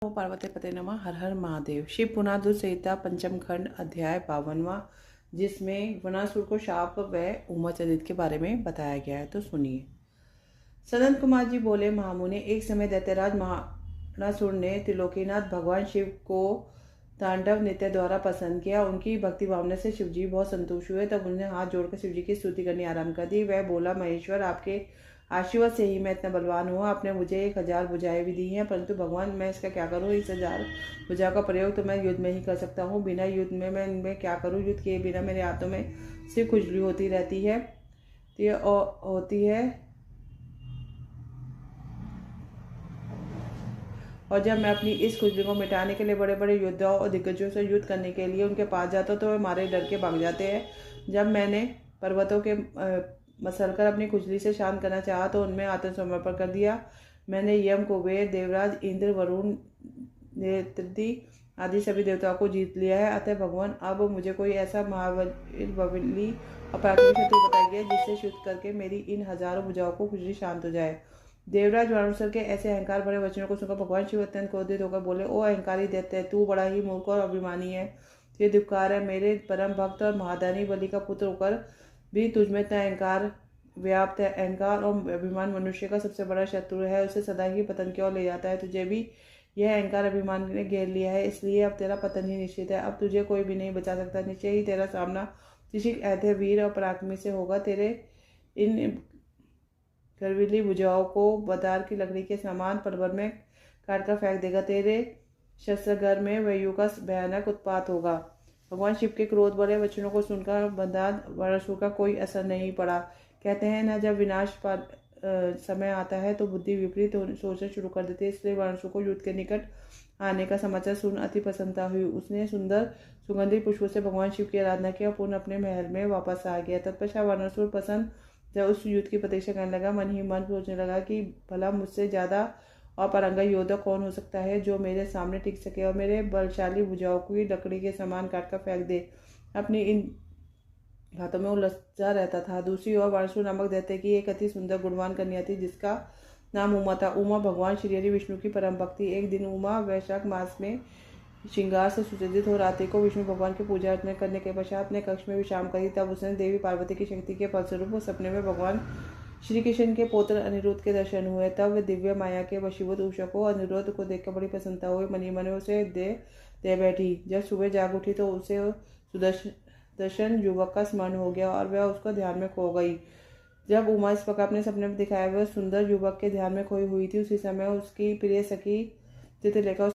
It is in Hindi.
पार्वती पते नमः। हर हर महादेव। शिव पुनादुर संहिता पंचम खंड अध्याय 52वां, जिसमें वनासुर को शाप व उमाचरित के बारे में बताया गया है। तो सुनिए। सनत कुमार जी बोले, महामुने, एक समय दैत्यराज वनासुर ने त्रिलोकीनाथ भगवान शिव को तांडव नृत्य द्वारा पसंद किया। उनकी भक्ति भावना से शिव जी बहुत संतुष्ट हुए। तब उन्हें हाथ जोड़कर शिव जी की स्तुति करनी आरंभ कर दी। वह बोला, महेश्वर, आपके आशीर्वाद से ही मैं इतना बलवान हुआ। आपने मुझे 1000 भुजाएं भी दी हैं, परंतु भगवान, मैं इसका क्या करूं? इस 1000 भुजाओं का प्रयोग तो मैं युद्ध में ही कर सकता हूं। बिना युद्ध में मैं इनमें क्या करूं? युद्ध किए बिना मेरे हाथों में सिर्फ खुजली होती रहती है। तो ये होती है, और जब मैं अपनी इस खुजली को मिटाने के लिए बड़े बड़े योद्धाओं और दिग्गजों से युद्ध करने के लिए उनके पास जाता हूं तो वे मारे डर के भाग जाते हैं। जब मैंने पर्वतों के मसलकर अपनी खुजली से शांत करना चाहा तो उनमें आत्मसमर्पण कर दिया। मैंने यम, कुबेर, देवराज, इंद्र, वरुण, नेत्री आदि सभी देवताओं को जीत लिया है। अतः भगवान, अब मुझे कोई ऐसा महाबली और पराक्रमी शत्रु बताइए जिससे युद्ध करके मेरी इन 1000 भुजाओं को खुजली शांत हो जाए। देवराज वनासुर के ऐसे अहंकार भरे वचनों को सुनकर भगवान शिव अत्यंत क्रोधित होकर बोले, ओ अहंकारी दैत्य, तू बड़ा ही मूर्ख और अभिमानी है। ये धिक्कार है। मेरे परम भक्त और महादानी बलि का पुत्र होकर भी तुझमें इतना अहंकार व्याप्त है। अहंकार और अभिमान मनुष्य का सबसे बड़ा शत्रु है, उसे सदा ही पतन की ओर ले जाता है। तुझे भी यह अहंकार अभिमान ने घेर लिया है, इसलिए अब तेरा पतन ही निश्चित है। अब तुझे कोई भी नहीं बचा सकता। निश्चय ही तेरा सामना किसी ऐसे वीर और पराक्रमी से होगा। तेरे इन गर्वीली भुजाओं को बदार की लकड़ी के समान पलवर में काट कर फेंक देगा। तेरे शस्त्रगर में वायु का भयानक उत्पात होगा। भगवान शिव के क्रोध भरे वचनों को सुनकर बदार वनासुर का कोई असर नहीं पड़ा। कहते हैं ना, जब विनाश पर समय आता है तो बुद्धि विपरीत सोचना शुरू कर देती है। इसलिए वनासुर को युद्ध के निकट आने का समाचार सुन अति प्रसन्नता हुई। उसने सुंदर सुगंधित पुष्पों से भगवान शिव की आराधना की और पुनः अपने महल में वापस आ गया। तत्पश्चात वनासुर प्रसन्न जब उस युद्ध की प्रतीक्षा करने लगा, मन ही मन सोचने लगा कि भला मुझसे ज्यादा और परंगा योद्धा कौन हो सकता है जो मेरे सामने टिक सके और मेरे बलशाली भुजाओं को लकड़ी के समान काट कर फेंक दे। अपनी इन बातों में उलझा रहता था। दूसरी ओर वनासुर नामक दैत्य की एक अति सुंदर गुणवान कन्या थी, जिसका नाम उमा था। उमा भगवान श्री हरि विष्णु की परम भक्ति। एक दिन उमा वैशाख मास में श्रृंगार से सुसज्जित हो रात्रि को विष्णु भगवान की पूजा अर्चना करने के पश्चात अपने कक्ष में विश्राम करी। तब उसने देवी पार्वती की शक्ति के फलस्वरूप सपने में भगवान श्री कृष्ण के पुत्र अनिरुद्ध के दर्शन हुए। तब वे दिव्य माया के वशीभूत उषा को अनिरुद्ध को देखकर बड़ी प्रसन्नता हुई। मनी मन उसे दे बैठी। जब सुबह जाग उठी तो उसे सुदर्शन युवक का स्मरण हो गया और वह उसको ध्यान में खो गई। जब उमा इस प्रकार अपने सपने में दिखाया वह सुंदर युवक के ध्यान में खोई हुई थी, उसी समय उसकी प्रिय सखी तिथिलेखा